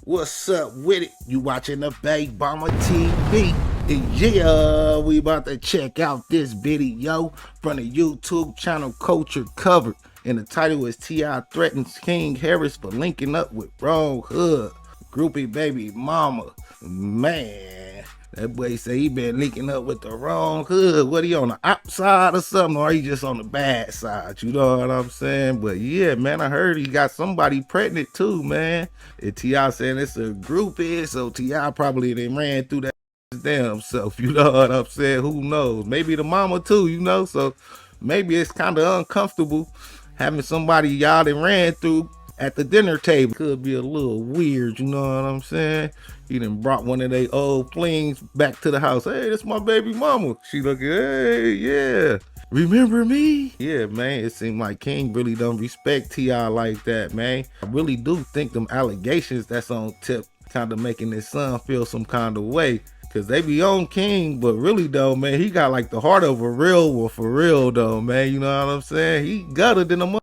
What's up with it? You watching the Big Bomber TV? And yeah, we about to check out this video from the YouTube channel Culture Covered. And the title is T.I. threatens King Harris for linking up with wrong hood. Groupie baby mama. Man, that boy say he been linking up with the wrong hood. What, he on the outside or something? Or he just on the bad side? You know what I'm saying? But yeah, man, I heard he got somebody pregnant too, man. And T.I. saying it's a groupie, so T.I. probably done ran through that damn self. You know what I'm saying? Who knows? Maybe the mama too, you know? So maybe it's kind of uncomfortable having somebody y'all done ran through at the dinner table. Could be a little weird, you know what I'm saying? He done brought one of they old flings back to the house. Hey, that's my baby mama. She looking, hey, yeah. Remember me? Yeah, man, it seemed like King really don't respect T.I. like that, man. I really do think them allegations that's on tip kind of making his son feel some kind of way. Cause they be on King, but really though, man, he got like the heart of a real one for real though, man. You know what I'm saying? He gutted in a mother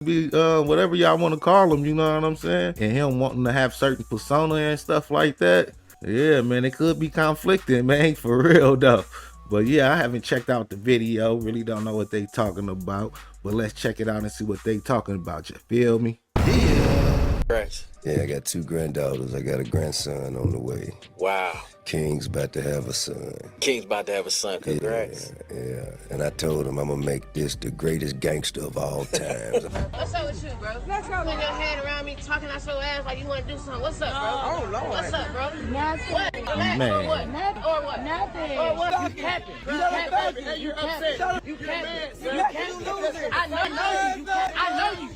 be whatever y'all want to call him, you know what I'm saying? And him wanting to have certain persona and stuff like that. Yeah, man, it could be conflicting, man, for real though. But yeah, I haven't checked out the video. Really don't know what they talking about. But let's check it out and see what they talking about. You feel me? Yeah. Right. Yeah, I got 2 granddaughters. I got a grandson on the way. Wow. King's about to have a son. King's about to have a son. Congrats. Yeah. And I told him I'm gonna make this the greatest gangster of all times. What's up with you, bro? Let's go. Putting your head around me, talking out your ass like you want to do something. What's up, bro? Oh, Lord. What's up, bro? Nothing. What? Man. Or what? Nothing. Or what? Nothing. Or what? You capping. You capping. You capping. You capping. You capping. I know you. I know you.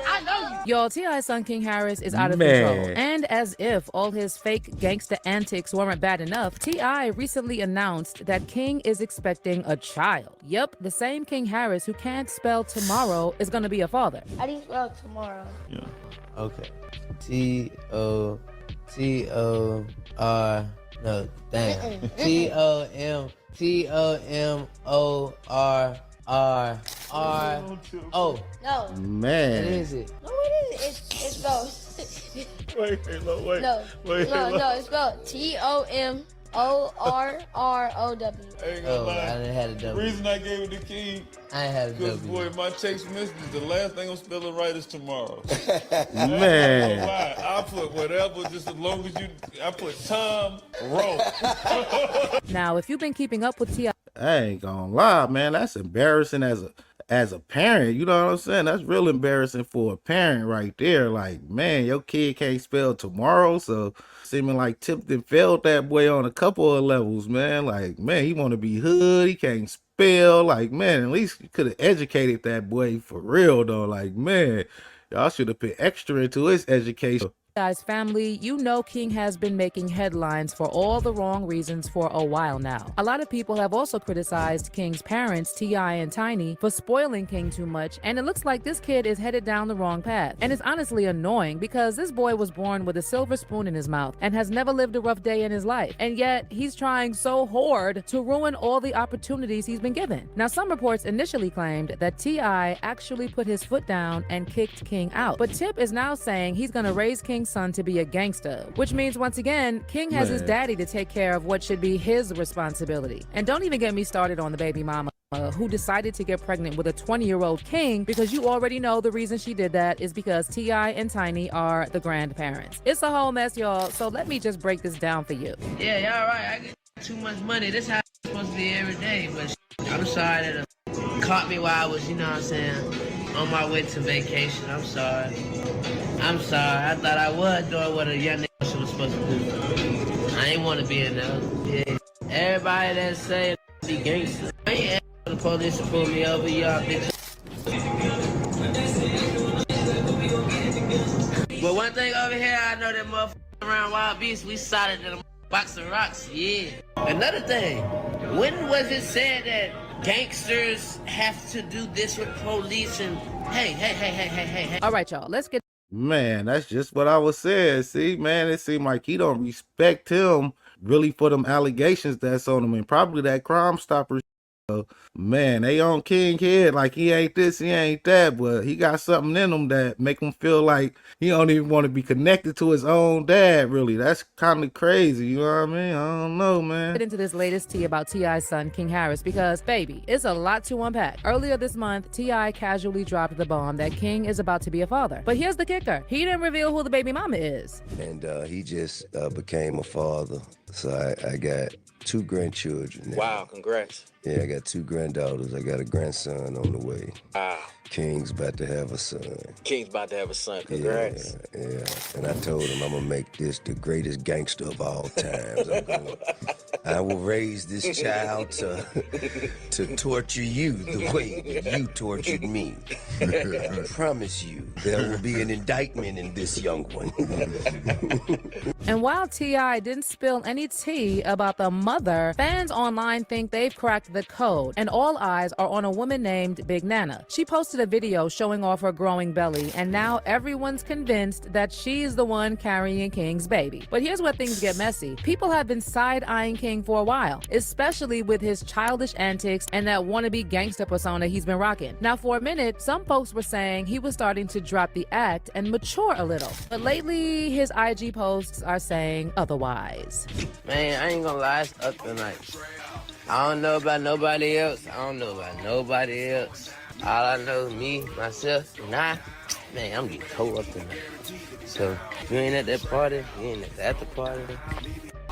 I know you. Y'all, T.I.'s son King Harris is out of Man. control. And as if all his fake gangster antics weren't bad enough, T.I. recently announced that King is expecting a child. Yep, the same King Harris who can't spell tomorrow is gonna be a father. How do you spell tomorrow? Yeah. Okay. T-O-R, no, damn. T-O-M-O-R-R-R-O. No. Man. What is it? No, it isn't. It's spelled. Wait, wait. No. No, it's spelled T-O-M-O-R-R-O-W. I ain't gonna Oh, lie. I done had a The double. reason I gave it to King, I ain't had a because double. boy, my text messages, the last thing I'm spelling right is tomorrow. Man. Why? I put whatever, just as long as you, I put Tom wrong. Now, if you've been keeping up with T.I. I ain't gonna lie, man. That's embarrassing as a parent. You know what I'm saying? That's real embarrassing for a parent right there. Like, man, your kid can't spell tomorrow, so seeming like Tipton failed that boy on a couple of levels, man. Like, man, he want to be hood. He can't spell. Like, man, at least you could have educated that boy for real, though. Like, man, y'all should have put extra into his education. Guys, family, you know King has been making headlines for all the wrong reasons for a while now. A lot of people have also criticized King's parents, T.I. and Tiny, for spoiling King too much, and it looks like this kid is headed down the wrong path. And it's honestly annoying because this boy was born with a silver spoon in his mouth and has never lived a rough day in his life. And yet, he's trying so hard to ruin all the opportunities he's been given. Now, some reports initially claimed that T.I. actually put his foot down and kicked King out. But Tip is now saying he's gonna raise King's son to be a gangster, which means once again, King has his daddy to take care of what should be his responsibility. And don't even get me started on the baby mama who decided to get pregnant with a 20-year-old King, because you already know the reason she did that is because T.I. and Tiny are the grandparents. It's a whole mess, y'all, so let me just break this down for you. Yeah, y'all right. I get too much money. This how it's supposed to be every day. But I'm sorry that caught me while I was, you know what I'm saying, on my way to vacation. I'm sorry. I'm sorry. I thought I was doing what a young nigga was supposed to do. I ain't want to be in there. Yeah. Everybody that say be gangster. I ain't asking the police to pull me over, y'all bitch. But one thing over here, I know that motherfucker around Wild Beast, we solid in a box of rocks, yeah. Another thing, when was it said that gangsters have to do this with police and hey. All right, y'all, let's get Man, that's just what I was saying. See, man, it seemed like he don't respect him really for them allegations that's on him, and probably that Crime Stopper So, man, they on King head like he ain't this, he ain't that, but he got something in him that make him feel like he don't even want to be connected to his own dad, really. That's kind of crazy, you know what I mean? I don't know, man. Get into this latest tea about T.I.'s son, King Harris, because, baby, it's a lot to unpack. Earlier this month, T.I. casually dropped the bomb that King is about to be a father. But here's the kicker. He didn't reveal who the baby mama is. And he just became a father. So I got 2 grandchildren now. Wow, congrats. Yeah, I got 2 granddaughters. I got a grandson on the way. Wow. King's about to have a son. King's about to have a son. Congrats. Yeah. And I told him I'm gonna make this the greatest gangster of all times. I will raise this child to torture you the way that you tortured me. I promise you, there will be an indictment in this young one. And while T.I. didn't spill any tea about the mother, fans online think they've cracked the code, and all eyes are on a woman named Big Nana. She posted a video showing off her growing belly, and now everyone's convinced that she's the one carrying King's baby. But here's where things get messy. People have been side-eyeing King for a while, especially with his childish antics and that wannabe gangster persona he's been rocking. Now, for a minute, some folks were saying he was starting to drop the act and mature a little. But lately, his IG posts are saying otherwise. Man, I ain't gonna lie, it's up tonight. I don't know about nobody else. All I know is me, myself, and I. Man, I'm getting towed up tonight. So, if you ain't at that party, you ain't at the after party.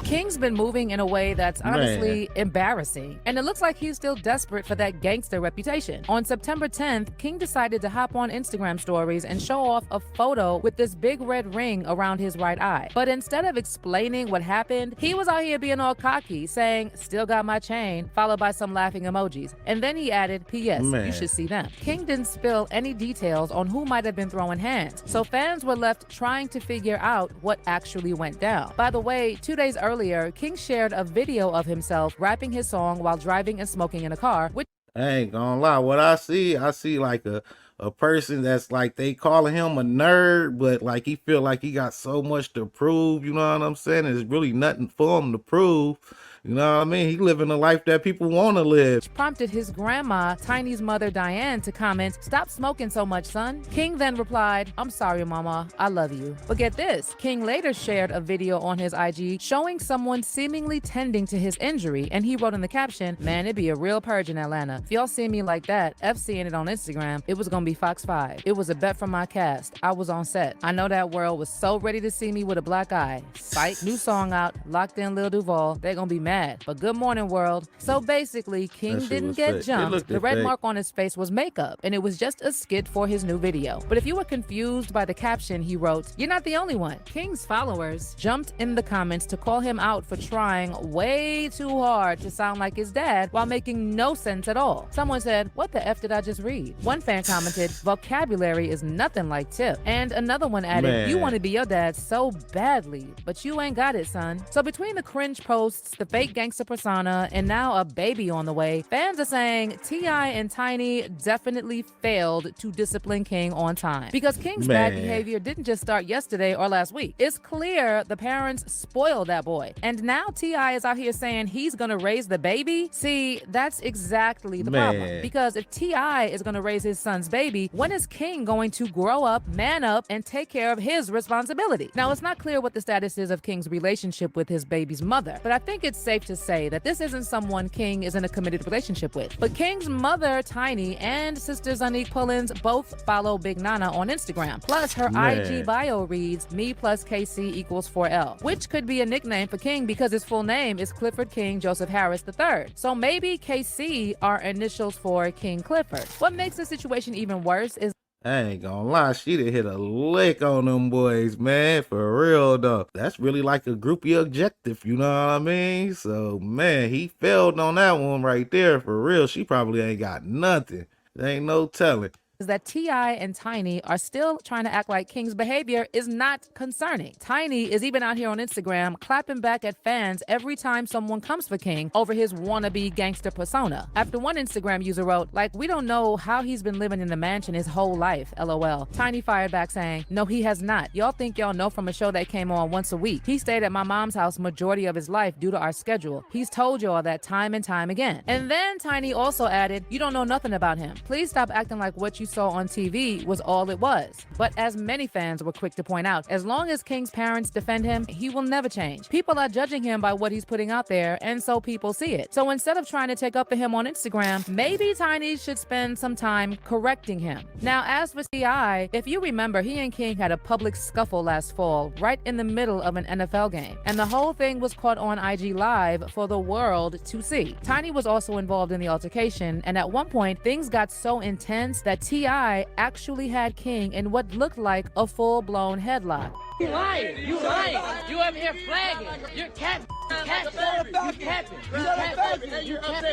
King's been moving in a way that's honestly embarrassing, and it looks like he's still desperate for that gangster reputation. On September 10th, King decided to hop on Instagram stories and show off a photo with this big red ring around his right eye. But instead of explaining what happened, he was out here being all cocky, saying, "Still got my chain," followed by some laughing emojis. And then he added, "P.S. You should see them." King didn't spill any details on who might have been throwing hands, so fans were left trying to figure out what actually went down. By the way, 2 days earlier, King shared a video of himself rapping his song while driving and smoking in a car, which I ain't gonna lie, what I see like a person that's like, they calling him a nerd, but like he feel like he got so much to prove, you know what I'm saying? There's really nothing for him to prove. You know what I mean? He living a life that people want to live. prompted his grandma, Tiny's mother Diane, to comment, "Stop smoking so much, son." King then replied, "I'm sorry, mama, I love you." But get this, King later shared a video on his IG showing someone seemingly tending to his injury, and he wrote in the caption, "Man, it'd be a real purge in Atlanta. If y'all see me like that, F seeing it on Instagram, it was gonna be Fox 5. It was a bet from my cast. I was on set. I know that world was so ready to see me with a black eye. Sight, new song out, Locked In Lil Duval. They're gonna be mad. But good morning, world." So basically, King didn't get jumped. The red mark on his face was makeup, and it was just a skit for his new video. But if you were confused by the caption, he wrote, "You're not the only one." King's followers jumped in the comments to call him out for trying way too hard to sound like his dad while making no sense at all. Someone said, "What the F did I just read?" One fan commented, "Vocabulary is nothing like Tip." And another one added, "You want to be your dad so badly, but you ain't got it, son." So between the cringe posts, the fake gangster persona, and now a baby on the way, fans are saying T.I. and Tiny definitely failed to discipline King on time. Because King's bad behavior didn't just start yesterday or last week. It's clear the parents spoiled that boy. And now T.I. is out here saying he's gonna raise the baby? See, that's exactly the problem. Because if T.I. is gonna raise his son's baby, when is King going to grow up, man up, and take care of his responsibility? Now, it's not clear what the status is of King's relationship with his baby's mother, but I think it's safe to say that this isn't someone King is in a committed relationship with. But King's mother, Tiny, and sister Zanique Pullins both follow Big Nana on Instagram. Plus, her IG bio reads, "Me plus KC equals 4L," which could be a nickname for King because his full name is Clifford King Joseph Harris III. So maybe KC are initials for King Clifford. What makes the situation even worse is I ain't gonna lie, she done hit a lick on them boys, man, for real though. That's really like a groupie objective, you know what I mean? So, man, he failed on that one right there, for real. She probably ain't got nothing. There ain't no telling. is that T.I. and Tiny are still trying to act like King's behavior is not concerning. Tiny is even out here on Instagram clapping back at fans every time someone comes for King over his wannabe gangster persona. After one Instagram user wrote, like, we don't know how he's been living in the mansion his whole life, LOL. Tiny fired back saying, no, he has not. Y'all think y'all know from a show that came on once a week. He stayed at my mom's house majority of his life due to our schedule. He's told y'all that time and time again. And then Tiny also added, you don't know nothing about him. Please stop acting like what you saw on TV was all it was. But as many fans were quick to point out, as long as King's parents defend him, he will never change. People are judging him by what he's putting out there, and so people see it. So instead of trying to take up for him on Instagram, maybe Tiny should spend some time correcting him. Now, as for T.I., if you remember, he and King had a public scuffle last fall, right in the middle of an NFL game. And the whole thing was caught on IG Live for the world to see. Tiny was also involved in the altercation, and at one point, things got so intense that T.I. actually had King in what looked like a full-blown headlock. You lying. You lying. You up here flagging. You're capping. You capping. You capping. You capping. You capping.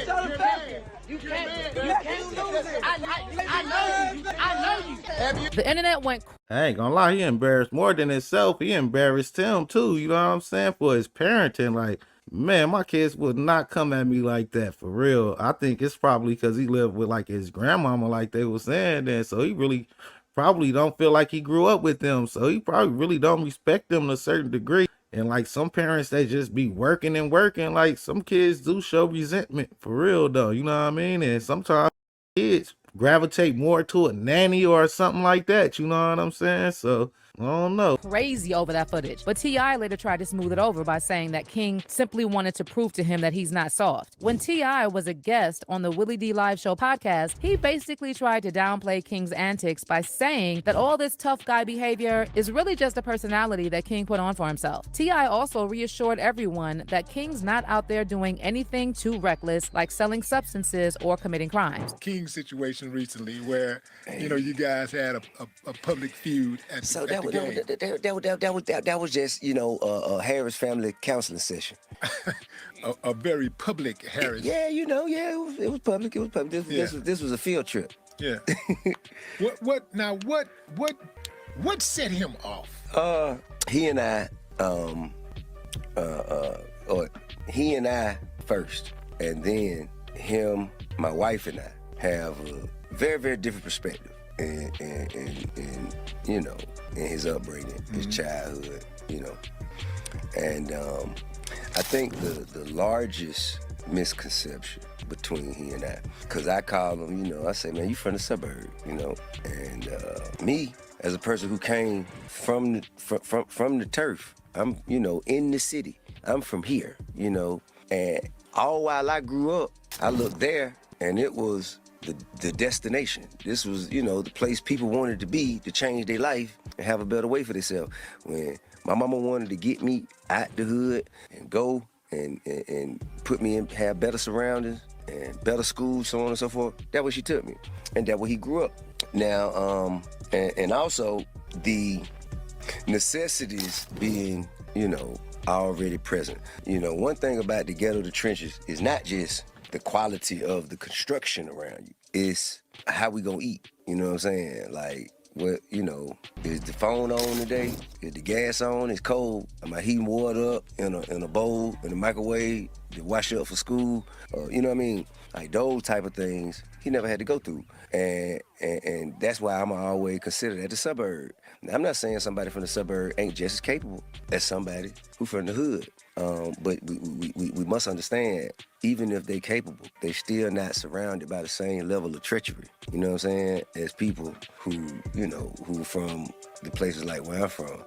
I know you. I know you. The internet went I ain't gonna lie, he embarrassed more than himself. He embarrassed him too, you know what I'm saying? For his parenting, like, man, my kids would not come at me like that, for real. I think it's probably because he lived with like his grandmama, like they were saying then, so he really probably don't feel like he grew up with them, so he probably really don't respect them to a certain degree. And like some parents, they just be working and working. Like some kids do show resentment, for real though, you know what I mean? And sometimes kids gravitate more to a nanny or something like that, you know what I'm saying? So I don't know. crazy over that footage. But T.I. later tried to smooth it over by saying that King simply wanted to prove to him that he's not soft. When T.I. was a guest on the Willie D Live Show podcast, he basically tried to downplay King's antics by saying that all this tough guy behavior is really just a personality that King put on for himself. T.I. also reassured everyone that King's not out there doing anything too reckless, like selling substances or committing crimes. King's situation recently where, you know, you guys had a public feud at So the game. That was just, you know, a Harris family counseling session. a very public Harris. Yeah, you know, yeah, it was public. It was public. This was a field trip. Yeah. What set him off? He and I, or he and I first, and then him, my wife and I have a very, very different perspective. And you know, in his upbringing, his childhood, you know. And I think the largest misconception between he and I, because I call him, you know, I say, man, you from the suburb, you know. And me, as a person who came from the turf, I'm, you know, in the city. I'm from here, you know. And all while I grew up, I looked there, and it was the destination. This was, you know, the place people wanted to be to change their life and have a better way for themselves. When my mama wanted to get me out the hood and go and put me in, have better surroundings and better schools, so on and so forth, that's where she took me. And that's where he grew up. Now, and also the necessities being, you know, already present. You know, one thing about the ghetto, the trenches, is not just the quality of the construction around you. It's how we gonna eat, you know what I'm saying? Like, what, you know, is the phone on today? Is the gas on? It's cold. Am I heating water up in a bowl, in the microwave, to wash up for school? You know what I mean? Like those type of things, he never had to go through. And that's why I'm always considered at the suburb. Now, I'm not saying somebody from the suburb ain't just as capable as somebody who from the hood. But we must understand, even if they capable, they still not surrounded by the same level of treachery, you know what I'm saying, as people who, you know, who from the places like where I'm from.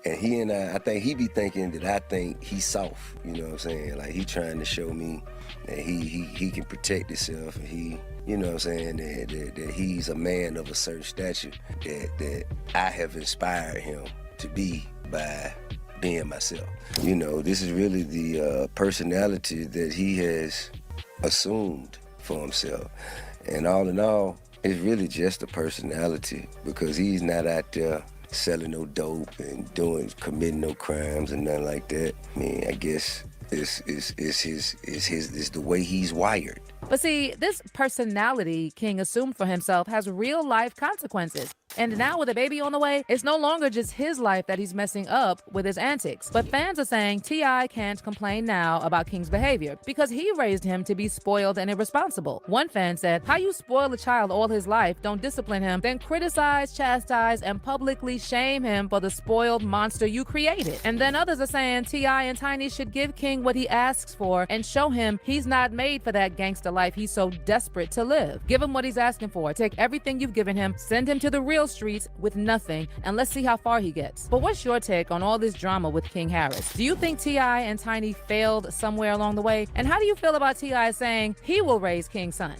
And he and I think he be thinking that I think he's soft, you know what I'm saying? Like, he trying to show me that he can protect himself, and he, you know what I'm saying, that he's a man of a certain stature, that I have inspired him to be by being myself. You know, this is really the personality that he has assumed for himself. And all in all, it's really just a personality, because he's not out there selling no dope and committing no crimes and nothing like that. I mean, I guess it's the way he's wired. But see, this personality King assumed for himself has real life consequences. And now with a baby on the way, it's no longer just his life that he's messing up with his antics. But fans are saying T.I. can't complain now about King's behavior because he raised him to be spoiled and irresponsible. One fan said, how you spoil a child all his life, don't discipline him, then criticize, chastise, and publicly shame him for the spoiled monster you created. And then others are saying T.I. and Tiny should give King what he asks for and show him he's not made for that gangster life he's so desperate to live. Give him what he's asking for. Take everything you've given him, send him to the real streets with nothing, and let's see how far he gets. But what's your take on all this drama with King Harris? Do you think T.I. and Tiny failed somewhere along the way? And how do you feel about T.I. saying he will raise King's son?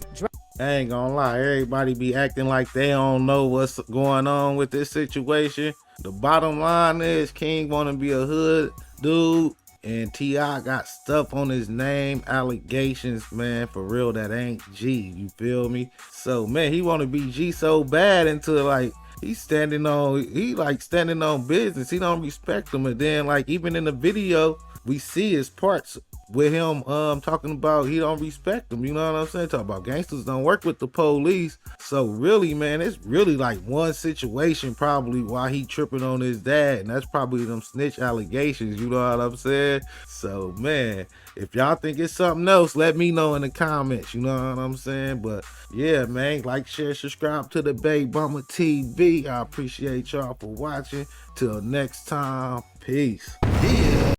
I ain't gonna lie, everybody be acting like they don't know what's going on with this situation. The bottom line is King wanna be a hood dude, and T.I. got stuff on his name, allegations, man, for real, that ain't G, you feel me? So, man, he wanna be G so bad until, like, he's standing on business. He don't respect them. And then, like, even in the video, we see his parts with him talking about he don't respect them. You know what I'm saying? Talking about gangsters don't work with the police. So really, man, it's really like one situation probably why he tripping on his dad, and that's probably them snitch allegations. You know what I'm saying? So, man, if y'all think it's something else, let me know in the comments. You know what I'm saying? But yeah, man, like, share, subscribe to the Babe Mama TV. I appreciate y'all for watching. Till next time, peace. Yeah.